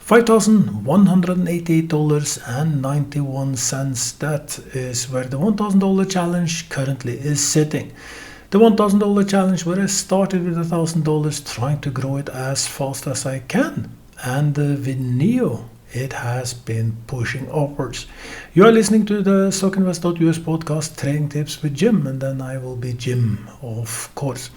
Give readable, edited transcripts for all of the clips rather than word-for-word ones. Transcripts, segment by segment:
$5,188.91. That is where the $1,000 challenge currently is sitting. The $1,000 challenge where I started with $1,000 trying to grow it as fast as I can. And with NIO, it has been pushing upwards. You are listening to the StockInvest.us podcast, Trading Tips with Jim, and then I will be Jim, of course.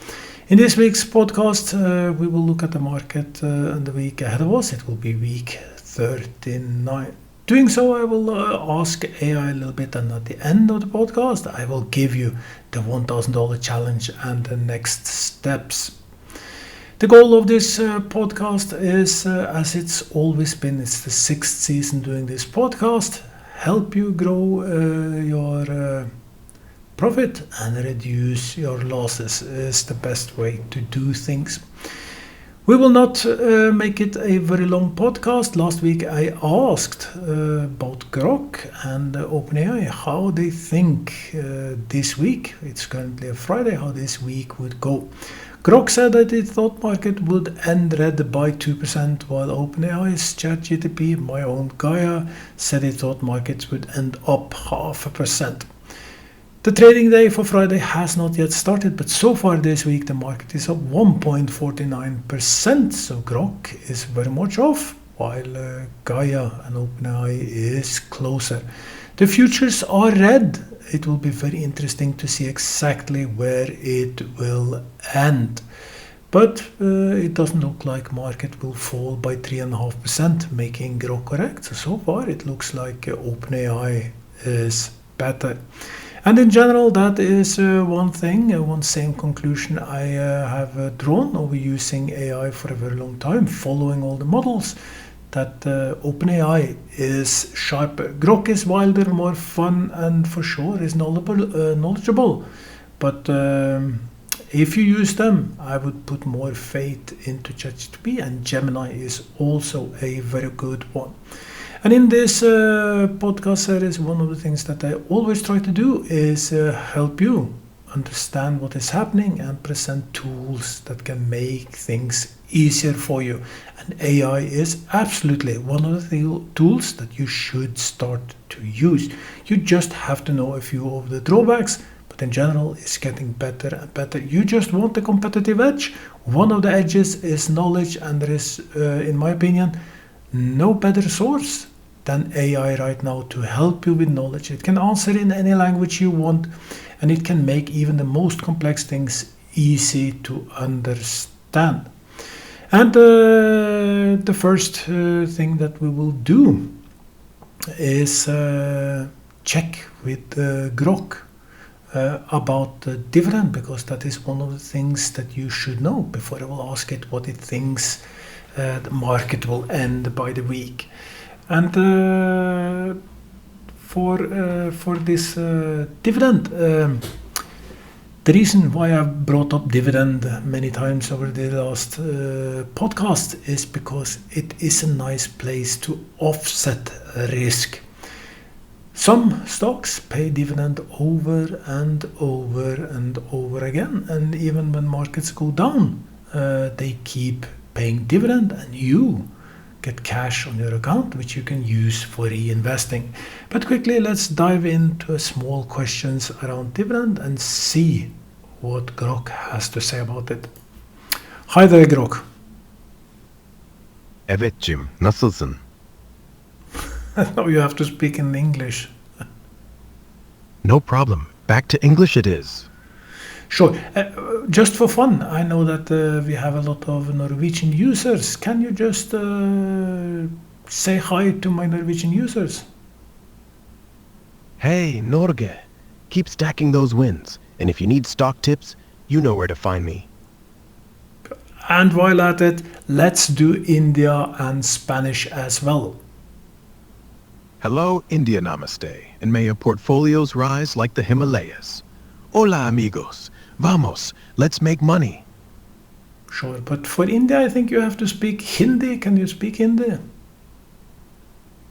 In this week's podcast, we will look at the market and the week ahead of us. It will be week 39. Doing so, I will ask AI a little bit, and at the end of the podcast, I will give you the $1,000 challenge and the next steps. The goal of this podcast is, as it's always been, it's the 6th season doing this podcast, help you grow your profit and reduce your losses is the best way to do things. We will not make it a very long podcast. Last week I asked about Grok and OpenAI how they think this week, it's currently a Friday, how this week would go. Grok said that it thought market would end red by 2%, while OpenAI's ChatGPT, my own Gaia, said it thought markets would end up 0.5%. The trading day for Friday has not yet started, but so far this week the market is up 1.49%, so Grok is very much off, while Gaia and OpenAI is closer. The futures are red. It will be very interesting to see exactly where it will end. But it doesn't look like market will fall by 3.5%, making Grok correct. So far it looks like OpenAI is better. And in general, that is one thing, one same conclusion I have drawn over using AI for a very long time, following all the models, that OpenAI is sharper. Grok is wilder, more fun, and for sure is knowledgeable. But if you use them, I would put more faith into ChatGPT, and Gemini is also a very good one. And in this podcast series, one of the things that I always try to do is help you understand what is happening and present tools that can make things easier for you. And AI is absolutely one of the tools that you should start to use. You just have to know a few of the drawbacks, but in general, it's getting better and better. You just want a competitive edge. One of the edges is knowledge, and there is, in my opinion, no better source than AI right now to help you with knowledge. It can answer in any language you want, and it can make even the most complex things easy to understand. And the first thing that we will do is check with Grok about the dividend, because that is one of the things that you should know before I will ask it what it thinks the market will end by the week. And for this dividend, the reason why I've brought up dividend many times over the last podcast is because it is a nice place to offset risk. Some stocks pay dividend over and over and over again, and even when markets go down, they keep paying dividend, and you get cash on your account, which you can use for reinvesting. But quickly, let's dive into small questions around dividend and see what Grok has to say about it. Hi there, Grok. Evet Jim, nasılsın? Now you have to speak in English. No problem. Back to English it is. Sure. Just for fun, I know that we have a lot of Norwegian users. Can you just say hi to my Norwegian users? Hey, Norge. Keep stacking those wins. And if you need stock tips, you know where to find me. And while at it, let's do India and Spanish as well. Hello, India Namaste. And may your portfolios rise like the Himalayas. Hola, amigos. Vamos, let's make money. Sure, but for India, I think you have to speak Hindi. Can you speak Hindi?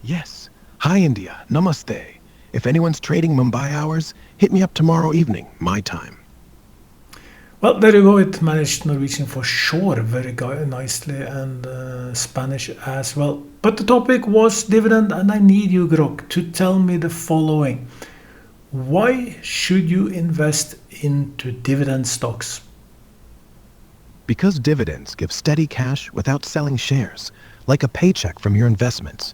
Yes. Hi, India. Namaste. If anyone's trading Mumbai hours, hit me up tomorrow evening, my time. Well, there you go. It managed Norwegian for sure very nicely, and Spanish as well. But the topic was dividend, and I need you, Grok, to tell me the following. Why should you invest into dividend stocks? Because dividends give steady cash without selling shares, like a paycheck from your investments.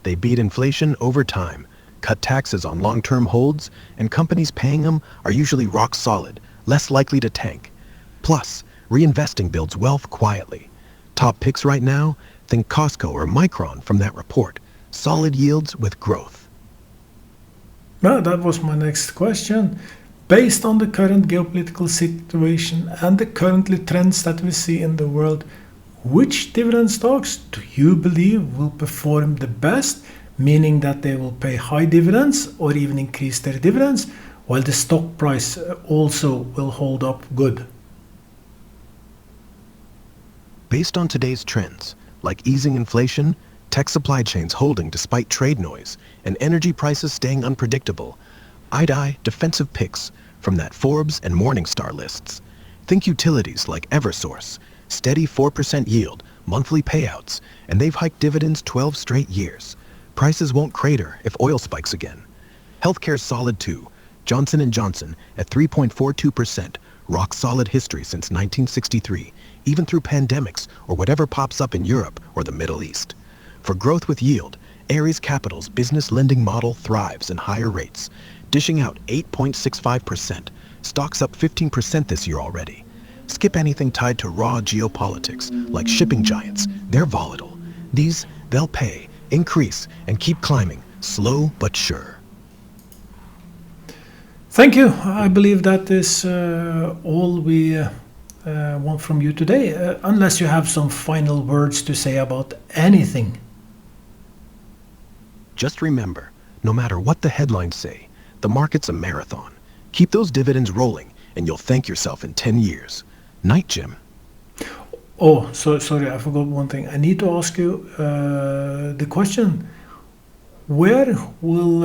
They beat inflation over time, cut taxes on long-term holds, and companies paying them are usually rock solid, less likely to tank. Plus, reinvesting builds wealth quietly. Top picks right now, think Costco or Micron from that report. Solid yields with growth. Well, that was my next question. Based on the current geopolitical situation and the currently trends that we see in the world, which dividend stocks do you believe will perform the best, meaning that they will pay high dividends or even increase their dividends, while the stock price also will hold up good? Based on today's trends, like easing inflation, tech supply chains holding despite trade noise, and energy prices staying unpredictable, I'd eye defensive picks from that Forbes and Morningstar lists. Think utilities like Eversource, steady 4% yield, monthly payouts, and they've hiked dividends 12 straight years. Prices won't crater if oil spikes again. Healthcare's solid too. Johnson & Johnson at 3.42%, rock solid history since 1963, even through pandemics or whatever pops up in Europe or the Middle East. For growth with yield, Ares Capital's business lending model thrives in higher rates, dishing out 8.65%, stocks up 15% this year already. Skip anything tied to raw geopolitics, like shipping giants. They're volatile. These, they'll pay, increase, and keep climbing, slow but sure. Thank you. I believe that is all we want from you today, unless you have some final words to say about anything. Just remember, no matter what the headlines say, the market's a marathon. Keep those dividends rolling, and you'll thank yourself in 10 years. Night, Jim. Oh, sorry, I forgot one thing. I need to ask you the question. Where will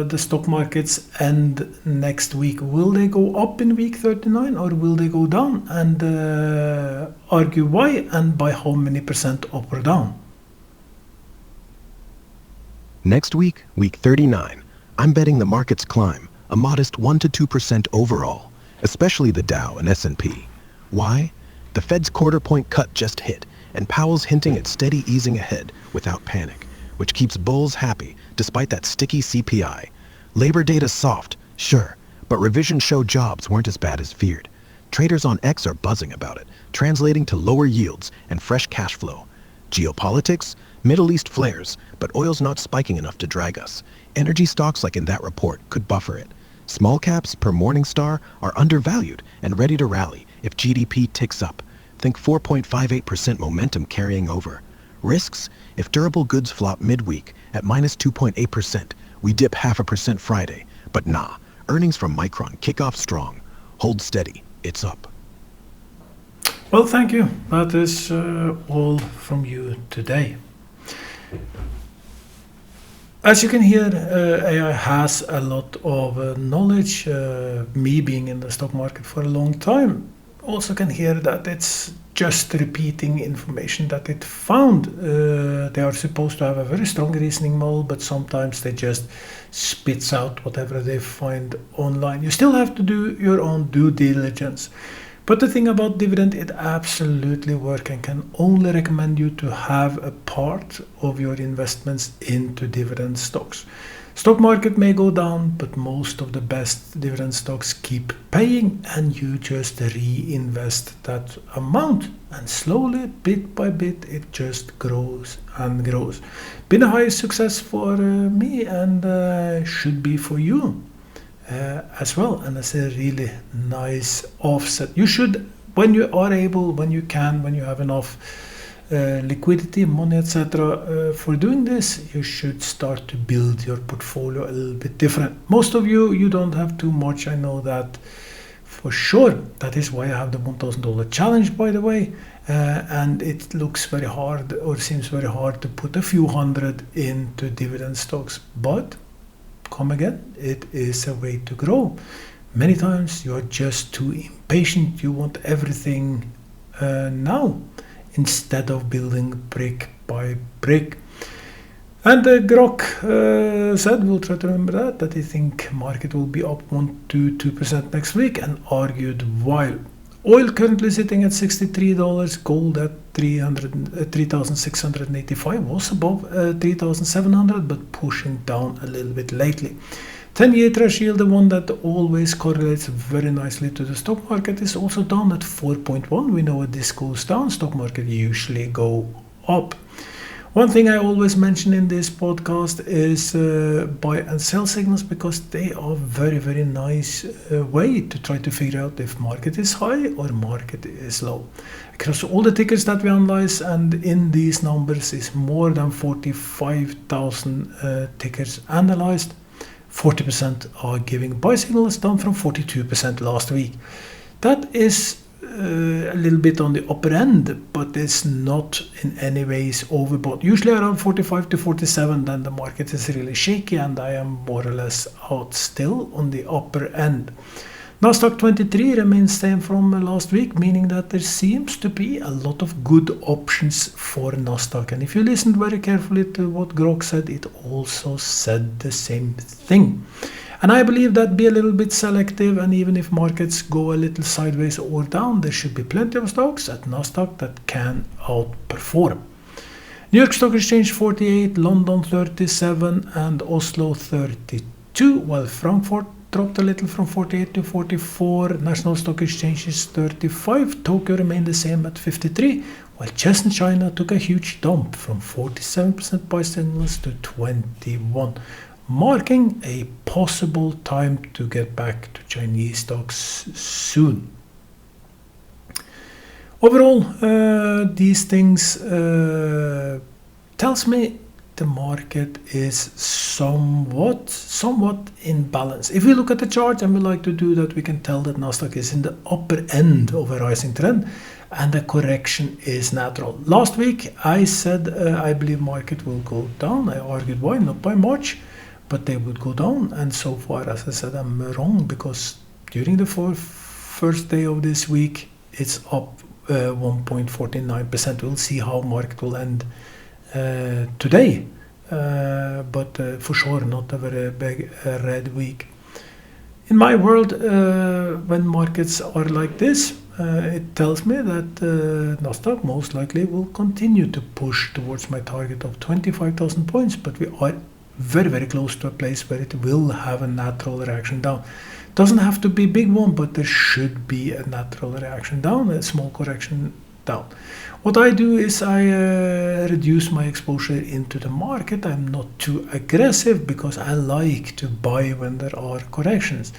the stock markets end next week? Will they go up in week 39 or will they go down? And argue why and by how many percent up or down? Next week, week 39, I'm betting the markets climb, a modest 1 to 2% overall, especially the Dow and S&P. Why? The Fed's quarter point cut just hit, and Powell's hinting at steady easing ahead without panic, which keeps bulls happy despite that sticky CPI. Labor data's soft, sure, but revisions show jobs weren't as bad as feared. Traders on X are buzzing about it, translating to lower yields and fresh cash flow. Geopolitics? Middle East flares, but oil's not spiking enough to drag us. Energy stocks like in that report could buffer it. Small caps per Morningstar are undervalued and ready to rally if GDP ticks up. Think 4.58% momentum carrying over. Risks? If durable goods flop midweek at minus 2.8%, we dip 0.5% Friday. But nah, earnings from Micron kick off strong. Hold steady, it's up. Well, thank you. That is all from you today. As you can hear, AI has a lot of knowledge. Me being in the stock market for a long time, also can hear that it's just repeating information that it found. They are supposed to have a very strong reasoning model, but sometimes they just spits out whatever they find online. You still have to do your own due diligence. But the thing about dividend, it absolutely works and can only recommend you to have a part of your investments into dividend stocks. Stock market may go down, but most of the best dividend stocks keep paying and you just reinvest that amount. And slowly, bit by bit, it just grows and grows. Been a high success for me and should be for you. As well, and it's a really nice offset. You should, when you are able, when you can, when you have enough liquidity, money, etc., for doing this, you should start to build your portfolio a little bit different. Most of you don't have too much. I know that for sure. That is why I have the $1,000 challenge, by the way. And it looks very hard, or seems very hard, to put a few hundred into dividend stocks, but come again, it is a way to grow. Many times you are just too impatient. You want everything now instead of building brick by brick. And Grok said, we'll try to remember that he think market will be up 1 to 2% next week, and argued while. Oil currently sitting at $63, gold at 3,685, was above 3,700, but pushing down a little bit lately. 10-year Treasury yield, the one that always correlates very nicely to the stock market, is also down at 4.1. We know when this goes down, stock market usually go up. One thing I always mention in this podcast is buy and sell signals, because they are very, very nice way to try to figure out if market is high or market is low. Across all the tickers that we analyze, and in these numbers is more than 45,000 tickers analyzed, 40% are giving buy signals, down from 42% last week. That is a little bit on the upper end, but it's not in any ways overbought. Usually around 45 to 47, then the market is really shaky, and I am more or less out still on the upper end. Nasdaq 23 remains same from last week, meaning that there seems to be a lot of good options for Nasdaq. And if you listened very carefully to what Grok said, it also said the same thing. And I believe that be a little bit selective, and even if markets go a little sideways or down, there should be plenty of stocks at Nasdaq that can outperform. New York Stock Exchange 48, London 37, and Oslo 32, while Frankfurt dropped a little from 48 to 44. National Stock Exchange is 35. Tokyo remained the same at 53, while China China took a huge dump from 47% buy signals to 21. Marking a possible time to get back to Chinese stocks soon. Overall, these things tells me the market is somewhat in balance. If we look at the chart, and we like to do that, we can tell that Nasdaq is in the upper end of a rising trend, and the correction is natural. Last week I said I believe market will go down. I argued why, not by much, but they would go down, and so far, as I said, I'm wrong, because during the first day of this week it's up 1.49%. We'll see how market will end today, but for sure not a very big red week. In my world, when markets are like this, it tells me that Nasdaq most likely will continue to push towards my target of 25,000 points, but we are very, very close to a place where it will have a natural reaction down. Doesn't have to be a big one, but there should be a natural reaction down, a small correction down. What I do is I reduce my exposure into the market. I'm not too aggressive, because I like to buy when there are corrections.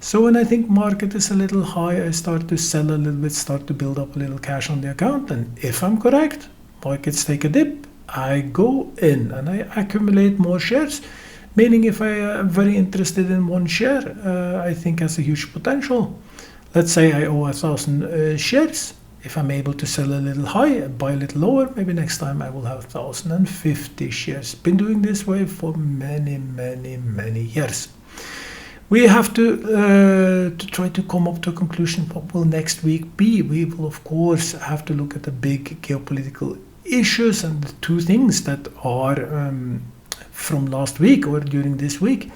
So when I think market is a little high, I start to sell a little bit, start to build up a little cash on the account, and if I'm correct, markets take a dip, I go in and I accumulate more shares, meaning if I am very interested in one share, I think has a huge potential. Let's say I owe 1,000 shares. If I'm able to sell a little high, buy a little lower, maybe next time I will have 1,050 shares. Been doing this way for many, many, many years. We have to try to come up to a conclusion. What will next week be? We will, of course, have to look at the big geopolitical issues, and the two things that are from last week or during this week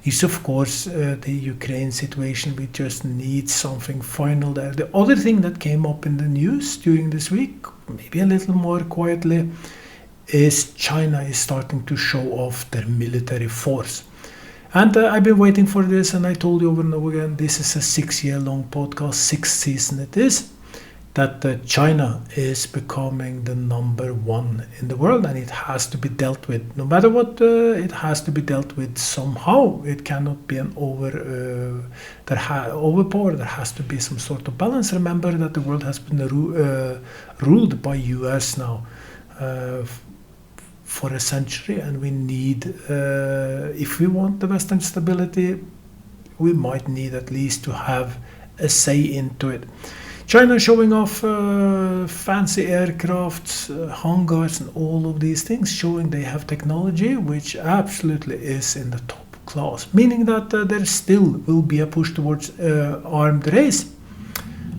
is, of course, the Ukraine situation. We just need something final there. The other thing that came up in the news during this week, maybe a little more quietly, is China is starting to show off their military force. And I've been waiting for this, and I told you over and over again, this is a 6-year-long podcast, 6th season it is, that China is becoming the number one in the world, and it has to be dealt with. No matter what, it has to be dealt with somehow. It cannot be an overpower. There has to be some sort of balance. Remember that the world has been ruled by US now for a century, and we need, if we want the Western stability, we might need at least to have a say into it. China showing off fancy aircrafts, hangars, and all of these things, showing they have technology which absolutely is in the top class, meaning that there still will be a push towards armed race.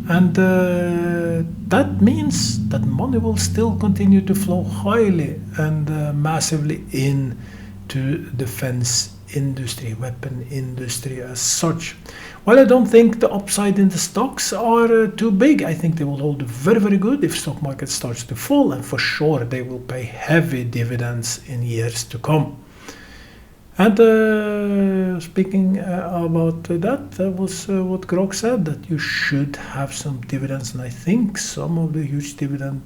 And that means that money will still continue to flow highly and massively into defense industry, weapon industry as such. While I don't think the upside in the stocks are too big, I think they will hold very, very good if stock market starts to fall, and for sure they will pay heavy dividends in years to come. And speaking about that was what Grok said, that you should have some dividends. And I think some of the huge dividend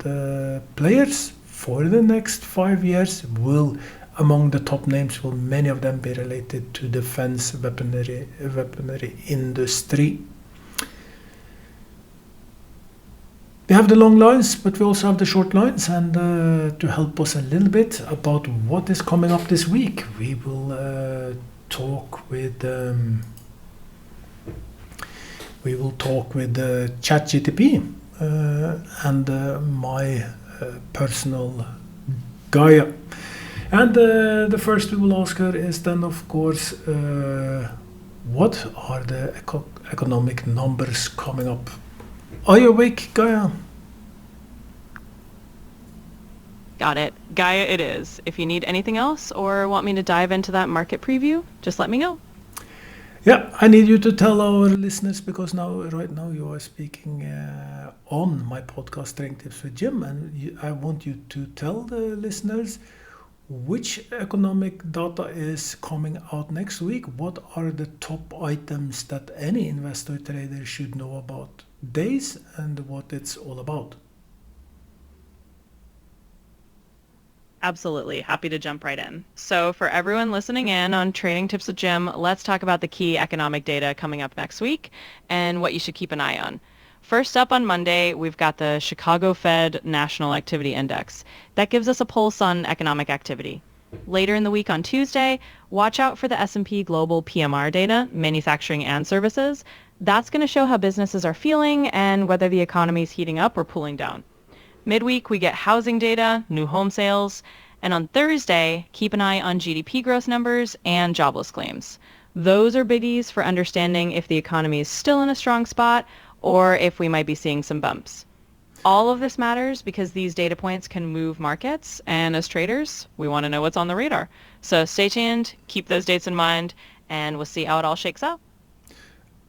players for the next 5 years will, among the top names, will many of them be related to defense weaponry industry. We have the long lines, but we also have the short lines, and to help us a little bit about what is coming up this week, we will talk with ChatGTP and my personal Gaia. And the first we will ask her is then, of course, what are the economic numbers coming up? Are you awake, Gaia? Got it. Gaia it is. If you need anything else or want me to dive into that market preview, just let me know. Yeah, I need you to tell our listeners, because right now you are speaking on my podcast Trading Tips with Jim, and I want you to tell the listeners which economic data is coming out next week. What are the top items that any investor trader should know about days and what it's all about? Absolutely. Happy to jump right in. So for everyone listening in on Trading Tips with Jim, let's talk about the key economic data coming up next week and what you should keep an eye on. First up on Monday, we've got the Chicago Fed National Activity Index. That gives us a pulse on economic activity. Later in the week on Tuesday, watch out for the S&P Global PMR data, manufacturing and services. That's going to show how businesses are feeling and whether the economy is heating up or cooling down. Midweek, we get housing data, new home sales, and on Thursday, keep an eye on GDP growth numbers and jobless claims. Those are biggies for understanding if the economy is still in a strong spot or if we might be seeing some bumps. All of this matters because these data points can move markets, and as traders, we want to know what's on the radar. So stay tuned, keep those dates in mind, and we'll see how it all shakes out.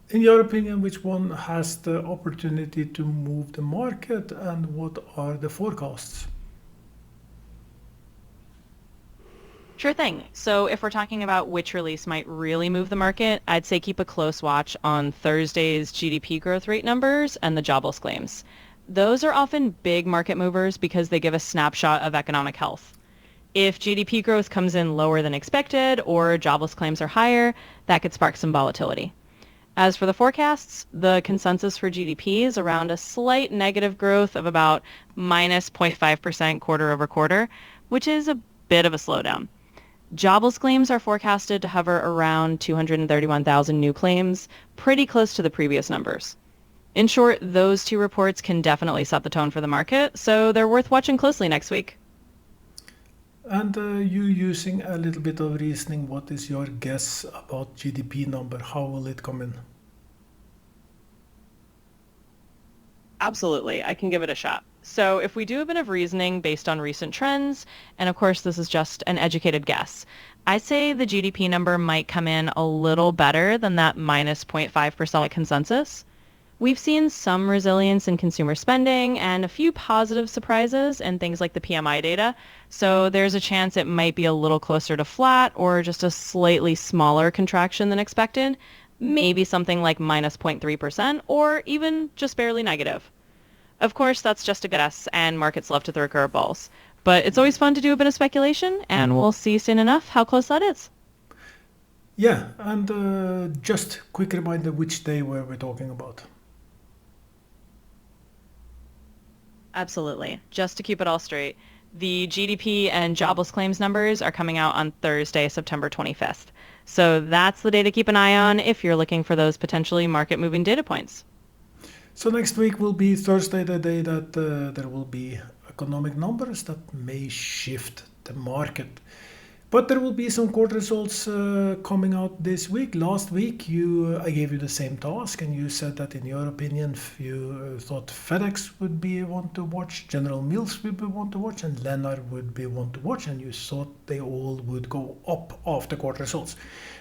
In your opinion, which one has the opportunity to move the market, and what are the forecasts? Sure thing. So if we're talking about which release might really move the market, I'd say keep a close watch on Thursday's GDP growth rate numbers and the jobless claims. Those are often big market movers because they give a snapshot of economic health. If GDP growth comes in lower than expected or jobless claims are higher, that could spark some volatility. As for the forecasts, the consensus for GDP is around a slight negative growth of about minus 0.5% quarter over quarter, which is a bit of a slowdown. Jobless claims are forecasted to hover around 231,000 new claims, pretty close to the previous numbers. In short, those two reports can definitely set the tone for the market, so they're worth watching closely next week. And you using a little bit of reasoning, what is your guess about GDP number? How will it come in? Absolutely. I can give it a shot. So if we do a bit of reasoning based on recent trends, and of course this is just an educated guess, I'd say the GDP number might come in a little better than that minus 0.5% consensus. We've seen some resilience in consumer spending and a few positive surprises in things like the PMI data. So there's a chance it might be a little closer to flat or just a slightly smaller contraction than expected. Maybe something like minus 0.3% or even just barely negative. Of course, that's just a guess and markets love to throw curveballs. But it's always fun to do a bit of speculation and we'll see soon enough how close that is. Yeah, and just quick reminder which day were we talking about? Absolutely. Just to keep it all straight, the GDP and jobless claims numbers are coming out on Thursday, September 25th. So that's the day to keep an eye on if you're looking for those potentially market-moving data points. So next week will be Thursday, the day that there will be economic numbers that may shift the market. But there will be some quarter results coming out this week. Last week, I gave you the same task, and you said that in your opinion, you thought FedEx would be one to watch, General Mills would be one to watch, and Lennar would be one to watch, and you thought they all would go up after quarter results.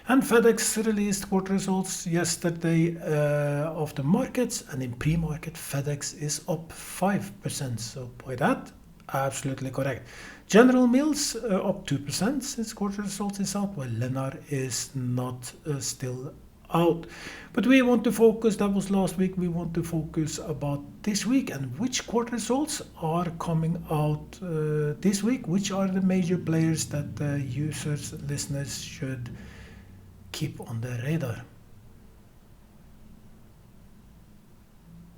And FedEx released quarter results yesterday of the markets, and in pre-market, FedEx is up 5%. So by that, absolutely correct. General Mills up 2% since quarter results is out, while Lennar is not still out. But we want to focus, that was last week, we want to focus about this week and which quarter results are coming out this week, which are the major players that users, listeners should keep on their radar.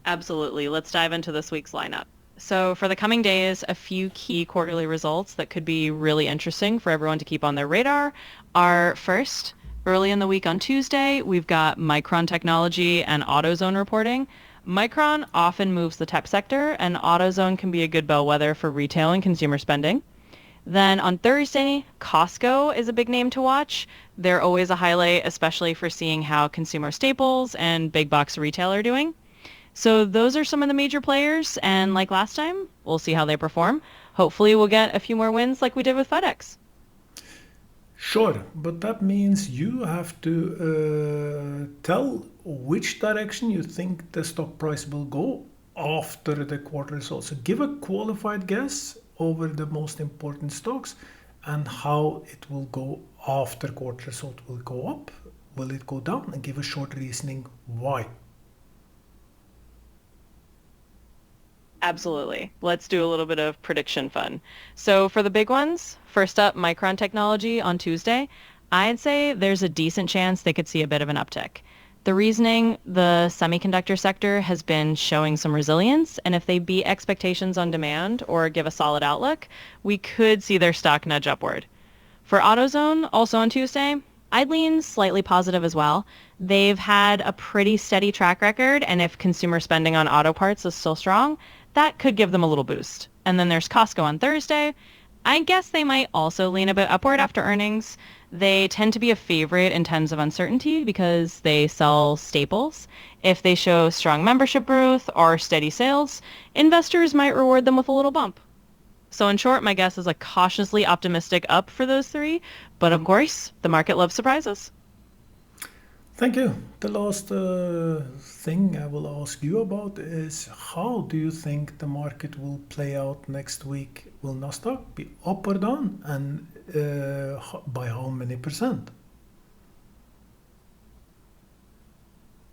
Absolutely. Let's dive into this week's lineup. So for the coming days, a few key quarterly results that could be really interesting for everyone to keep on their radar are first, early in the week on Tuesday, we've got Micron Technology and AutoZone reporting. Micron often moves the tech sector, and AutoZone can be a good bellwether for retail and consumer spending. Then on Thursday, Costco is a big name to watch. They're always a highlight, especially for seeing how consumer staples and big box retail are doing. So those are some of the major players, and like last time, we'll see how they perform. Hopefully we'll get a few more wins like we did with FedEx. Sure, but that means you have to tell which direction you think the stock price will go after the quarter results. So give a qualified guess over the most important stocks and how it will go after quarter result. Will it go up? Will it go down? And give a short reasoning why. Absolutely. Let's do a little bit of prediction fun. So for the big ones, first up, Micron Technology on Tuesday. I'd say there's a decent chance they could see a bit of an uptick. The reasoning, the semiconductor sector has been showing some resilience, and if they beat expectations on demand or give a solid outlook, we could see their stock nudge upward. For AutoZone, also on Tuesday, I'd lean slightly positive as well. They've had a pretty steady track record, and if consumer spending on auto parts is still strong, that could give them a little boost. And then there's Costco on Thursday. I guess they might also lean a bit upward after earnings. They tend to be a favorite in times of uncertainty because they sell staples. If they show strong membership growth or steady sales, investors might reward them with a little bump. So in short, my guess is a cautiously optimistic up for those three. But of course, the market loves surprises. Thank you. The last thing I will ask you about is how do you think the market will play out next week? Will Nasdaq be up or down, and by how many percent?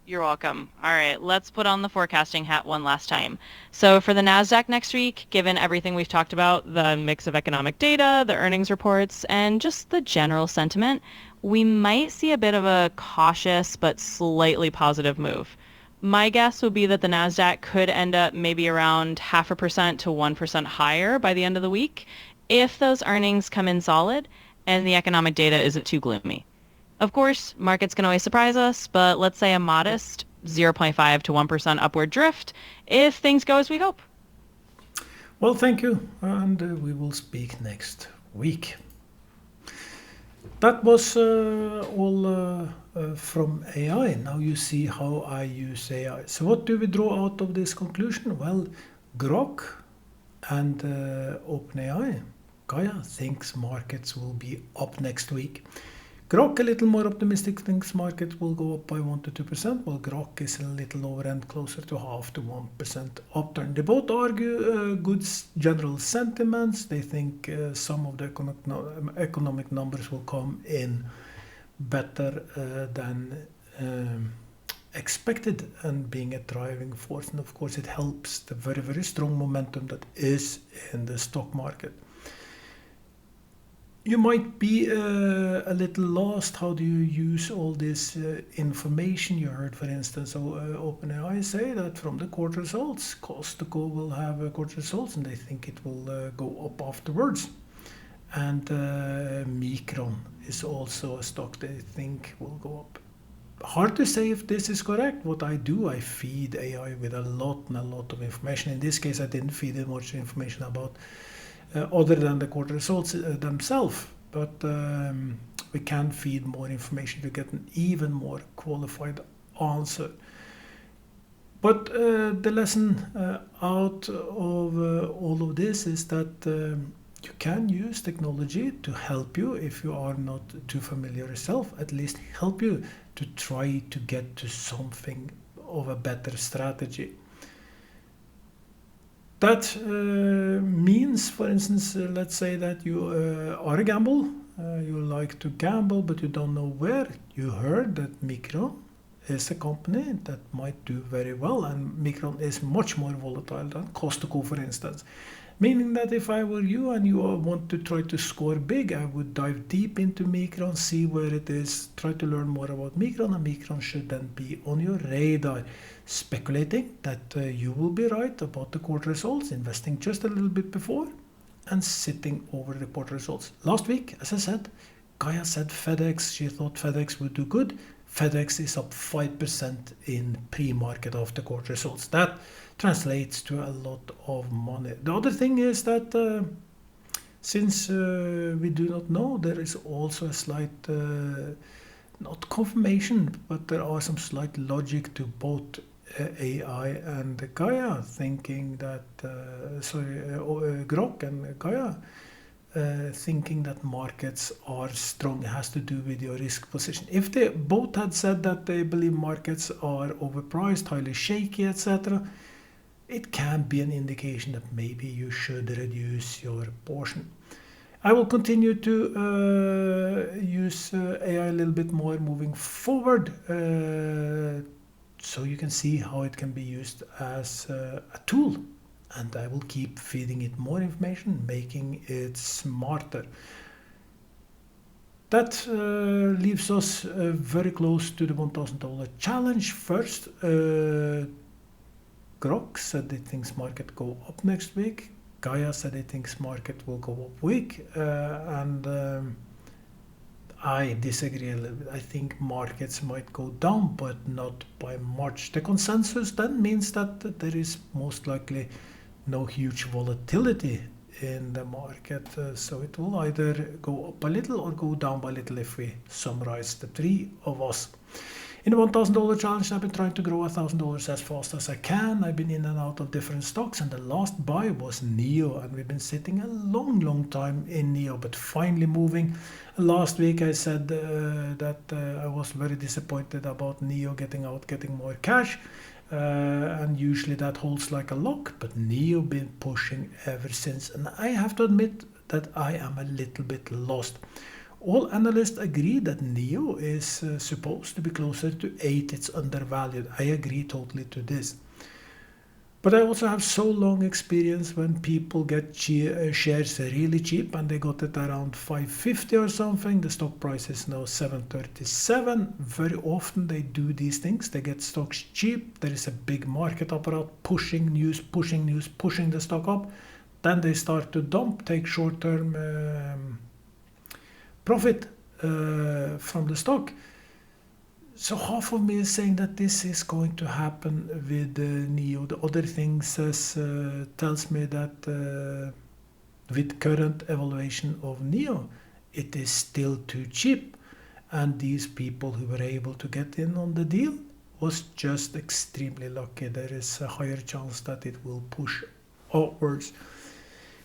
You're welcome. All right, let's put on the forecasting hat one last time. So for the NASDAQ next week, given everything we've talked about, the mix of economic data, the earnings reports, and just the general sentiment, we might see a bit of a cautious but slightly positive move. My guess would be that the NASDAQ could end up maybe around 0.5% to 1% higher by the end of the week if those earnings come in solid and the economic data isn't too gloomy. Of course, markets can always surprise us, but let's say a modest 0.5 to 1% upward drift if things go as we hope. Well, thank you, and we will speak next week. That was all from AI. Now you see how I use AI. So what do we draw out of this conclusion? Well, Grok and OpenAI, Gaia, thinks markets will be up next week. Grok a little more optimistic, thinks markets will go up by 1 to 2%, while Grok is a little lower end, closer to 0.5 to 1% upturn. They both argue good general sentiments. They think some of the economic numbers will come in better than expected, and being a driving force. And of course, it helps the very, very strong momentum that is in the stock market. You might be a little lost. How do you use all this information? You heard, for instance, OpenAI say that from the quarter results, Costco will have quarter results, and they think it will go up afterwards. And Micron is also a stock they think will go up. Hard to say if this is correct. What I do, I feed AI with a lot of information. In this case, I didn't feed it much information about other than the quarter results themselves. but we can feed more information to get an even more qualified answer. But the lesson out of all of this is that you can use technology to help you if you are not too familiar yourself, at least help you to try to get to something of a better strategy. That means, for instance, let's say that you are a gamble, you like to gamble, but you don't know where. You heard that Micron is a company that might do very well, and Micron is much more volatile than Costco, for instance. Meaning that if I were you and you want to try to score big, I would dive deep into Micron, see where it is, try to learn more about Micron, and Micron should then be on your radar. Speculating that you will be right about the quarter results, investing just a little bit before, and sitting over the quarter results. Last week, as I said, Gaia said FedEx, she thought FedEx would do good. FedEx is up 5% in pre-market after quarter results. That translates to a lot of money. The other thing is that since we do not know, there is also a slight, not confirmation, but there are some slight logic to both AI and Gaia, thinking that, Grok and Gaia, thinking that markets are strong. It has to do with your risk position. If they both had said that they believe markets are overpriced, highly shaky, etc., it can be an indication that maybe you should reduce your portion. I will continue to use AI a little bit more moving forward, so you can see how it can be used as a tool. And I will keep feeding it more information, making it smarter. That leaves us very close to the $1,000 challenge. First, Grok said it thinks market go up next week. Gaia said it thinks market will go up week. And I disagree a little bit. I think markets might go down, but not by much. The consensus then means that there is most likely no huge volatility in the market, so it will either go up a little or go down by a little if we summarize the three of us. In the $1,000 challenge, I've been trying to grow $1,000 as fast as I can. I've been in and out of different stocks, and the last buy was NIO, and we've been sitting a long time in NIO, but finally moving. Last week I said that I was very disappointed about NIO getting out, getting more cash. And usually that holds like a lock, but NIO been pushing ever since, and I have to admit that I am a little bit lost. All analysts agree that NIO is supposed to be closer to 8. It's undervalued. I agree totally to this. But I also have so long experience when people get shares really cheap, and they got it around 550 or something. The stock price is now 737. Very often they do these things. They get stocks cheap. There is a big market apparatus pushing news, pushing the stock up. Then they start to dump, take short-term profit from the stock. So half of me is saying that this is going to happen with NIO. The other thing tells me that with current evaluation of NIO, it is still too cheap. And these people who were able to get in on the deal was just extremely lucky. There is a higher chance that it will push upwards.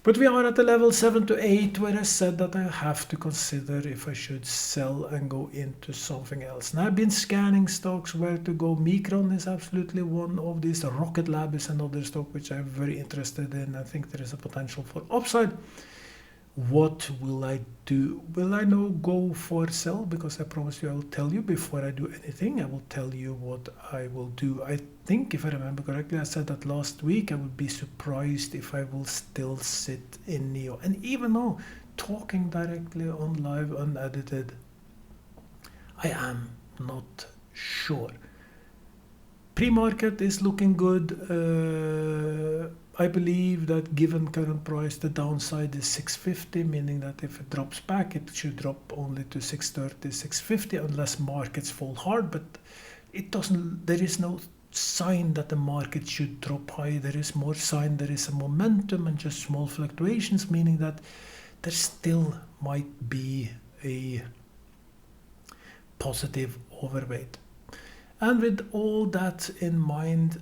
But we are at the level 7 to 8, where I said that I have to consider if I should sell and go into something else. And I've been scanning stocks where to go. Micron is absolutely one of these. Rocket Lab is another stock which I'm very interested in. I think there is a potential for upside. What will I do? Will I now go for sell? Because I promise you I will tell you before I do anything. I will tell you what I will do. I think, if I remember correctly, I said that last week I would be surprised if I will still sit in NIO. And even though talking directly on live unedited, I am not sure. Pre-market is looking good. I believe that given current price, the downside is 650, meaning that if it drops back, it should drop only to 630, 650, unless markets fall hard. But it doesn't. There is no sign that the market should drop high. There is more sign there is a momentum and just small fluctuations, meaning that there still might be a positive overweight. And with all that in mind,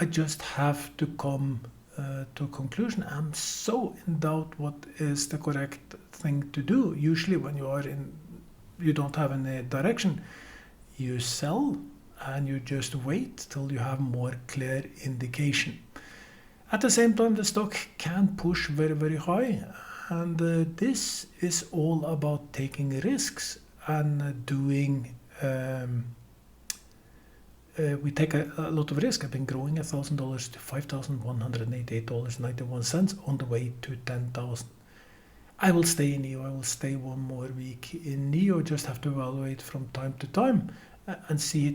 I just have to come to a conclusion. I'm so in doubt what is the correct thing to do. Usually when you don't have any direction, you sell and you just wait till you have more clear indication. At the same time, the stock can push very, very high, and this is all about taking risks and doing. We take a lot of risk. I've been growing $1,000 to $5,188.91 on the way to 10,000. I will stay in NIO. I will stay one more week in NIO. Just have to evaluate from time to time and see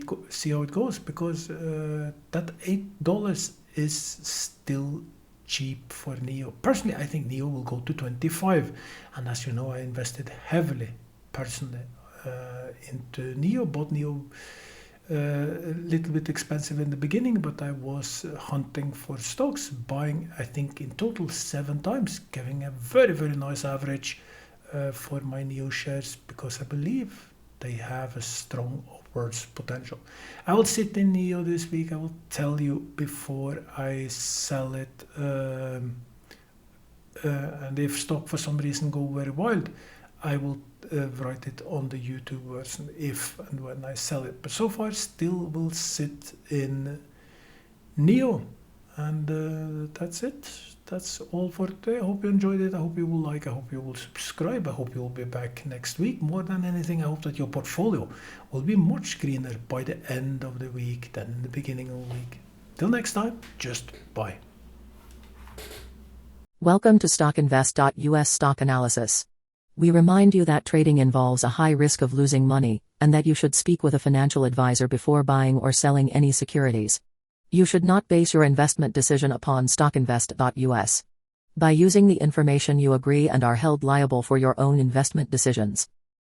how it goes, because that $8 is still cheap for NIO. Personally, I think NIO will go to 25, and as you know, I invested heavily personally into NIO. Bought NIO a little bit expensive in the beginning, but I was hunting for stocks, buying I think in total 7 times, giving a very, very nice average for my NIO shares, because I believe they have a strong upwards potential. I will sit in NIO this week. I will tell you before I sell it, and if stock for some reason go very wild, I will write it on the YouTube version if and when I sell it. But so far, still will sit in NIO, and that's it. That's all for today. I hope you enjoyed it. I hope you will like. I hope you will subscribe. I hope you will be back next week. More than anything, I hope that your portfolio will be much greener by the end of the week than in the beginning of the week. Till next time, just bye. Welcome to StockInvest.us Stock Analysis. We remind you that trading involves a high risk of losing money, and that you should speak with a financial advisor before buying or selling any securities. You should not base your investment decision upon StockInvest.us. By using the information, you agree and are held liable for your own investment decisions.